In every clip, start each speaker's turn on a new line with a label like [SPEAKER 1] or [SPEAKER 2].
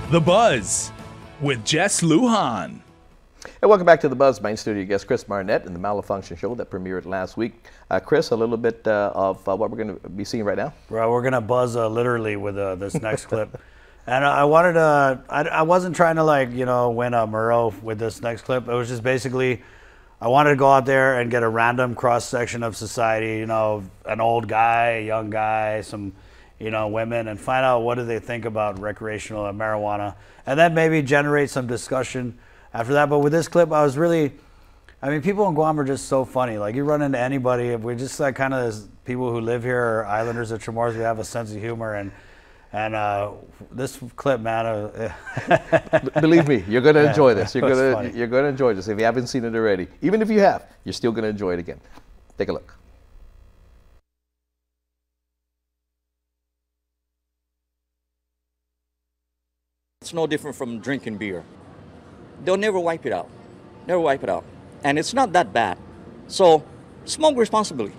[SPEAKER 1] The Buzz with Jess Lujan.
[SPEAKER 2] Hey, welcome back to The Buzz. My studio guest Chris Barnett in the Malafunkshun show that premiered last week. Chris, a little bit of what we're going to be seeing right now.
[SPEAKER 3] Well, we're going to buzz literally with this next clip. And I wanted to, I wasn't trying to win a Murrow with this next clip. It was just basically, I wanted to go out there and get a random cross-section of society, an old guy, a young guy, some women, and find out what do they think about recreational marijuana, and then maybe generate some discussion after that. But with this clip, I was really, people in Guam are just so funny. Like, you run into anybody, we're just like kind of people who live here, or islanders or Chamorros, we have a sense of humor, and this clip, man,
[SPEAKER 2] believe me, you're going to enjoy this. You're going to enjoy this if you haven't seen it already. Even if you have, you're still going to enjoy it again. Take a look.
[SPEAKER 4] It's no different from drinking beer. They'll never wipe it out. Never wipe it out. And it's not that bad. So smoke responsibly.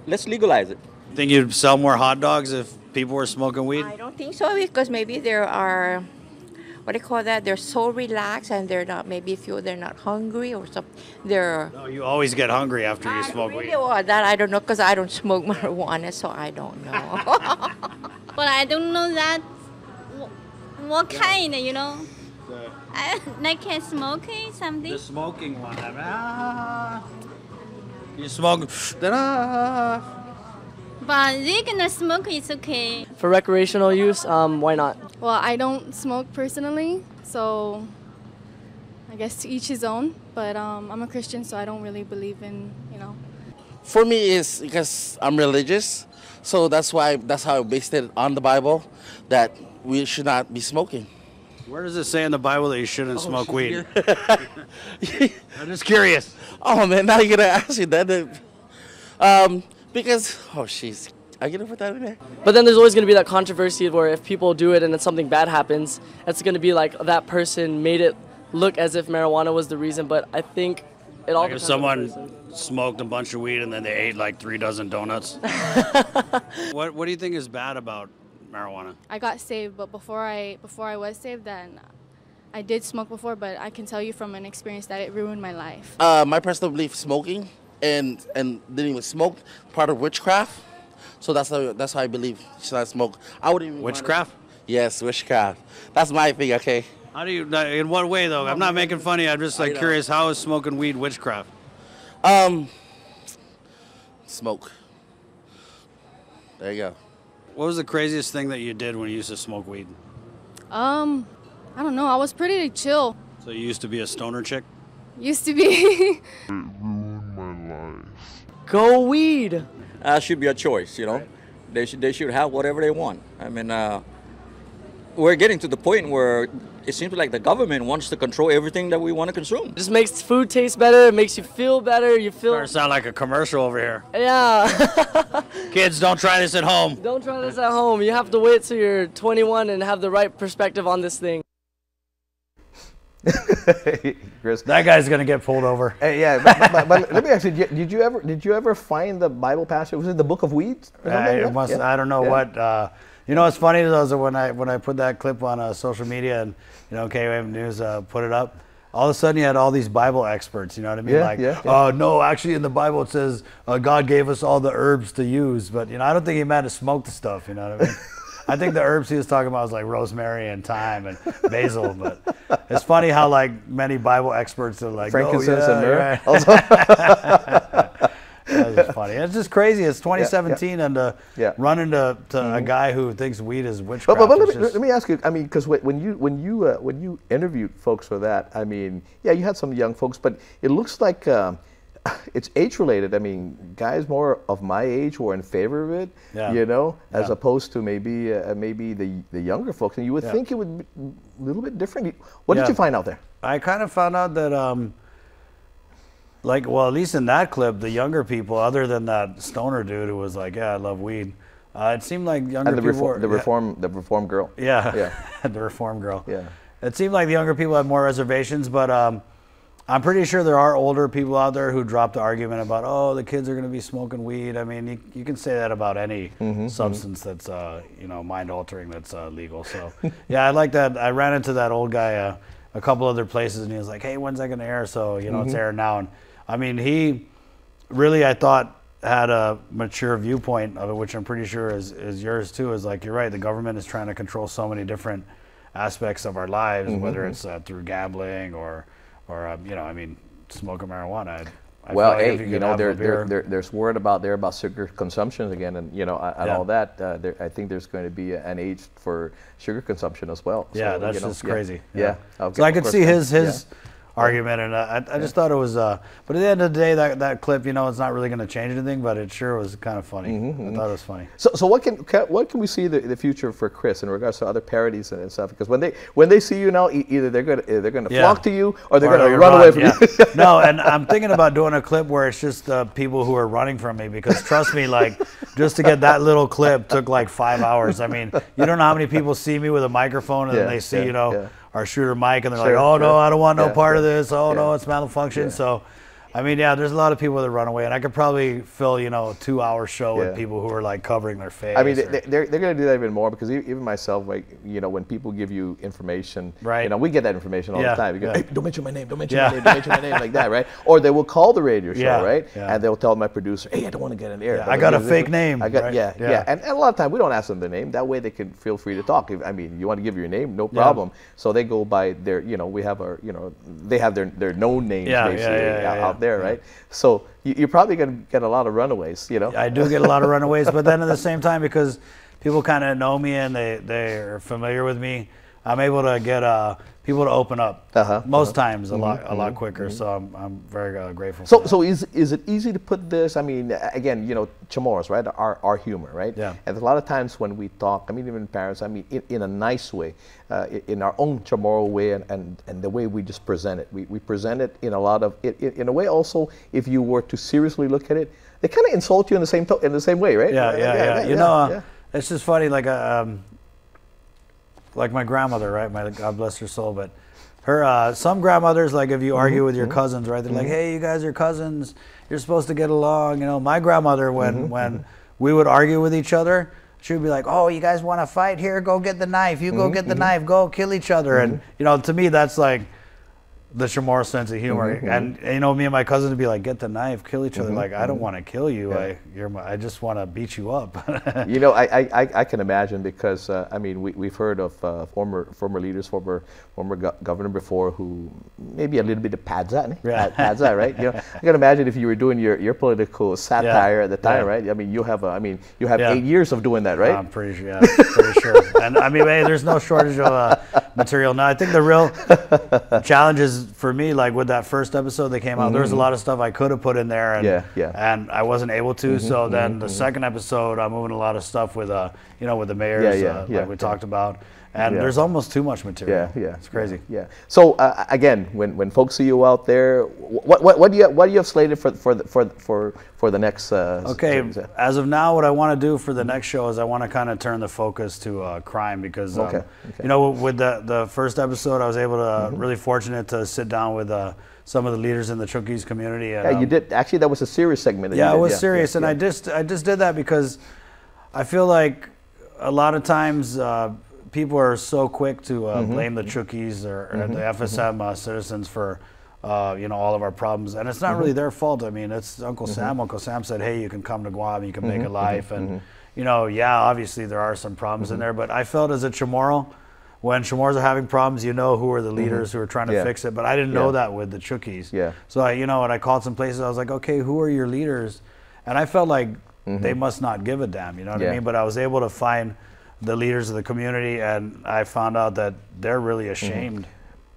[SPEAKER 4] Let's legalize it.
[SPEAKER 3] Think you'd sell more hot dogs if people were smoking weed?
[SPEAKER 5] I don't think so, because maybe there are, what do you call that? They're so relaxed and they're not, maybe feel they're not hungry or something.
[SPEAKER 3] No, you always get hungry after you smoke weed.
[SPEAKER 5] Well, that I don't know, because I don't smoke marijuana, so I don't know.
[SPEAKER 6] But I don't know that what kind, I can smoking something.
[SPEAKER 3] The smoking one. You smoke.
[SPEAKER 6] But regular smoke is okay.
[SPEAKER 7] For recreational use, why not?
[SPEAKER 8] Well, I don't smoke personally, so I guess to each his own. But I'm a Christian, so I don't really believe in,
[SPEAKER 9] For me, it's because I'm religious, so that's how I based it on the Bible, that we should not be smoking.
[SPEAKER 3] Where does it say in the Bible that you shouldn't smoke weed? I'm just curious.
[SPEAKER 9] Oh man, now you're gonna ask me that. Because I gonna put that in there.
[SPEAKER 7] But then there's always gonna be that controversy where if people do it and then something bad happens, it's gonna be like that person made it look as if marijuana was the reason. But I think it all.
[SPEAKER 3] Like if someone smoked a bunch of weed and then they ate like 3 dozen donuts. What do you think is bad about marijuana?
[SPEAKER 8] I got saved, but before I was saved, then I did smoke before. But I can tell you from an experience that it ruined my life.
[SPEAKER 9] My personal belief, smoking and didn't even smoke, part of witchcraft. So that's how I believe should I smoke. I wouldn't even
[SPEAKER 3] witchcraft?
[SPEAKER 9] Yes, witchcraft. That's my thing. Okay.
[SPEAKER 3] How do you? In what way though? I'm not making fun of you. I'm just curious. How is smoking weed witchcraft?
[SPEAKER 9] Smoke. There you go.
[SPEAKER 3] What was the craziest thing that you did when you used to smoke weed?
[SPEAKER 8] I don't know. I was pretty chill.
[SPEAKER 3] So you used to be a stoner chick?
[SPEAKER 8] Used to be.
[SPEAKER 10] It ruined my life.
[SPEAKER 7] Go weed.
[SPEAKER 4] Should be a choice,
[SPEAKER 3] Right.
[SPEAKER 4] They should have whatever they want. We're getting to the point where it seems like the government wants to control everything that we want to consume.
[SPEAKER 7] It just makes food taste better. It makes you feel better. You feel.
[SPEAKER 3] Starting to sound like a commercial over here.
[SPEAKER 7] Yeah.
[SPEAKER 3] Kids, don't try this at home.
[SPEAKER 7] Don't try this at home. You have to wait till you're 21 and have the right perspective on this thing.
[SPEAKER 2] Chris,
[SPEAKER 3] that guy's gonna get pulled over.
[SPEAKER 2] Yeah, but let me ask you: Did you ever find the Bible passage? Was it the Book of Weeds?
[SPEAKER 3] It must. Yeah. I don't know what. What's funny though is when I put that clip on social media and KOM News put it up. All of a sudden, you had all these Bible experts. You know what I mean? No, actually, in the Bible it says God gave us all the herbs to use, but I don't think He meant to smoke the stuff. You know what I mean? I think the herbs he was talking about was like rosemary and thyme and basil, but it's funny how many Bible experts are like
[SPEAKER 2] frankincense and myrrh.
[SPEAKER 3] That's just funny. It's just crazy. It's 2017 and run into a guy who thinks weed is witchcraft.
[SPEAKER 2] But let me ask you. Because when you interviewed folks for that, you had some young folks, but it looks like it's age related. Guys more of my age were in favor of it, as opposed to maybe the younger folks. And you would think it would be a little bit different. What did you find out there?
[SPEAKER 3] I kind of found out that, at least in that clip, the younger people, other than that stoner dude who was like, "Yeah, I love weed," it seemed like younger people.
[SPEAKER 2] The reform girl.
[SPEAKER 3] Yeah, the reform girl.
[SPEAKER 2] Yeah.
[SPEAKER 3] It seemed like the younger people had more reservations, but I'm pretty sure there are older people out there who dropped the argument about, oh, the kids are going to be smoking weed. I mean, you can say that about any substance that's, mind-altering that's legal. So, yeah, I like that. I ran into that old guy a couple other places, and he was like, hey, when's that going to air? So, it's airing now. And, I mean, he really, I thought, had a mature viewpoint of it, which I'm pretty sure is yours, too, is like, you're right, the government is trying to control so many different aspects of our lives, whether it's through gambling or smoking marijuana. I
[SPEAKER 2] Well,
[SPEAKER 3] feel like
[SPEAKER 2] hey,
[SPEAKER 3] if you could have a beer-
[SPEAKER 2] there's word about sugar consumption again, and all that. I think there's going to be an age for sugar consumption as well.
[SPEAKER 3] Yeah,
[SPEAKER 2] So,
[SPEAKER 3] that's just crazy.
[SPEAKER 2] Yeah.
[SPEAKER 3] So I could see his argument, and I just thought it was. But at the end of the day, that clip, it's not really going to change anything, but it sure was kind of funny. I thought it was funny.
[SPEAKER 2] So what can we see the future for Chris in regards to other parodies and stuff? Because when they see you now, either they're going to flock to you or they're going to run away from you.
[SPEAKER 3] No, and I'm thinking about doing a clip where it's just people who are running from me, because trust me, like, just to get that little clip took like 5 hours. I mean, you don't know how many people see me with a microphone and then they see our shooter Mike, and they're like, oh no, I don't want no part of this. Oh no, it's Malafunction. So, I mean, there's a lot of people that run away, and I could probably fill, a 2-hour show with people who are like covering their face.
[SPEAKER 2] I mean, they're going to do that even more, because even myself, like, when people give you information,
[SPEAKER 3] right?
[SPEAKER 2] We get that information all the time. You go, hey, don't mention my name, don't mention my name, don't mention my name, like that, right? Or they will call the radio show, right? And they'll tell my producer, hey, I don't want to get an air.
[SPEAKER 3] I got a fake name.
[SPEAKER 2] And a lot of time we don't ask them their name. That way they can feel free to talk. I mean, you want to give your name, no problem. So they go by their, we have our, they have their known names basically out there, right? So you're probably going to get a lot of runaways,
[SPEAKER 3] I do get a lot of runaways, but then at the same time, because people kind of know me and they're familiar with me, I'm able to get people to open up most times a lot quicker. So I'm very grateful.
[SPEAKER 2] So is it easy to put this? I mean, again, Chamorros, right? Our humor, right?
[SPEAKER 3] Yeah.
[SPEAKER 2] And a lot of times when we talk, I mean, even parents, I mean, in a nice way, in our own Chamorro way, and the way we just present it, we present it in a lot of in a way. Also, if you were to seriously look at it, they kind of insult you in the same way, right?
[SPEAKER 3] Yeah. It's just funny, like my grandmother, right? God bless her soul, but her some grandmothers, like, if you argue with your cousins, right? They're like, hey, you guys are cousins, you're supposed to get along. My grandmother, when we would argue with each other, she would be like, oh, you guys want to fight? Here, go get the knife. You go get the knife. Go kill each other. And to me, that's like the Chamorro sense of humor. And me and my cousin would be like, get the knife, kill each other. Like, I don't want to kill you. I just want to beat you up.
[SPEAKER 2] I can imagine, because I mean, we've heard of former leaders, former governor before, who maybe a little bit of padza, right? I can imagine if you were doing your political satire at the time, right? I mean, you have 8 years of doing that, right?
[SPEAKER 3] I'm pretty sure. Pretty sure. And I mean, hey, there's no shortage of material now. I think the real challenge is, for me, like with that first episode that came out, there was a lot of stuff I could have put in there, and I wasn't able to. So then the second episode, I'm moving a lot of stuff with with the mayors, like we talked about. And there's almost too much material. It's crazy.
[SPEAKER 2] So again, when folks see you out there, what do you have slated for the next?
[SPEAKER 3] Okay, as of now, what I want to do for the next show is I want to kind of turn the focus to crime, because with the first episode, I was able to really fortunate to sit down with some of the leaders in the Chukis community. And,
[SPEAKER 2] you did actually. That was a serious segment.
[SPEAKER 3] It was serious, and I just did that because I feel like a lot of times. People are so quick to blame the Chukis or the FSM citizens for all of our problems, and it's not really their fault. I mean, it's Uncle Sam. Uncle Sam said, "Hey, you can come to Guam, you can make a life," and obviously there are some problems in there. But I felt as a Chamorro, when Chamorros are having problems, who are the leaders who are trying to fix it. But I didn't know that with the Chukis. So when I called some places, I was like, okay, who are your leaders? And I felt like they must not give a damn. You know what I mean? But I was able to find the leaders of the community, and I found out that they're really ashamed.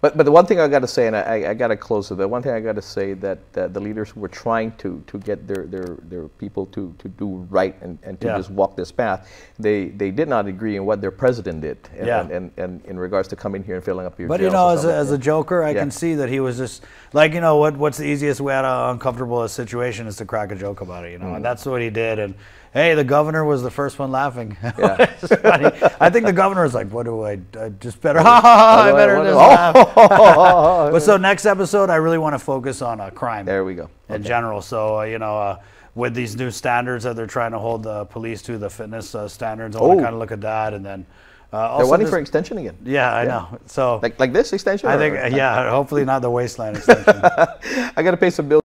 [SPEAKER 2] But the one thing I got to say, and I got to close with it, one thing I got to say that the leaders who were trying to get their people to do right and to just walk this path, they did not agree in what their president did, and in regards to coming here and filling up your jails.
[SPEAKER 3] But as a joker, I can see that he was just like, what's the easiest way out of uncomfortable situation is to crack a joke about it, and that's what he did. And hey, the governor was the first one laughing. I think the governor was like, what do I just better, I better just laugh. But so next episode, I really want to focus on crime.
[SPEAKER 2] There we go.
[SPEAKER 3] In general. So, with these new standards that they're trying to hold the police to, the fitness standards, I want to kind of look at that. And then
[SPEAKER 2] they're wanting for extension again.
[SPEAKER 3] Yeah, I know. So
[SPEAKER 2] like this extension?
[SPEAKER 3] I think, hopefully not the wasteland extension.
[SPEAKER 2] I got to pay some bills.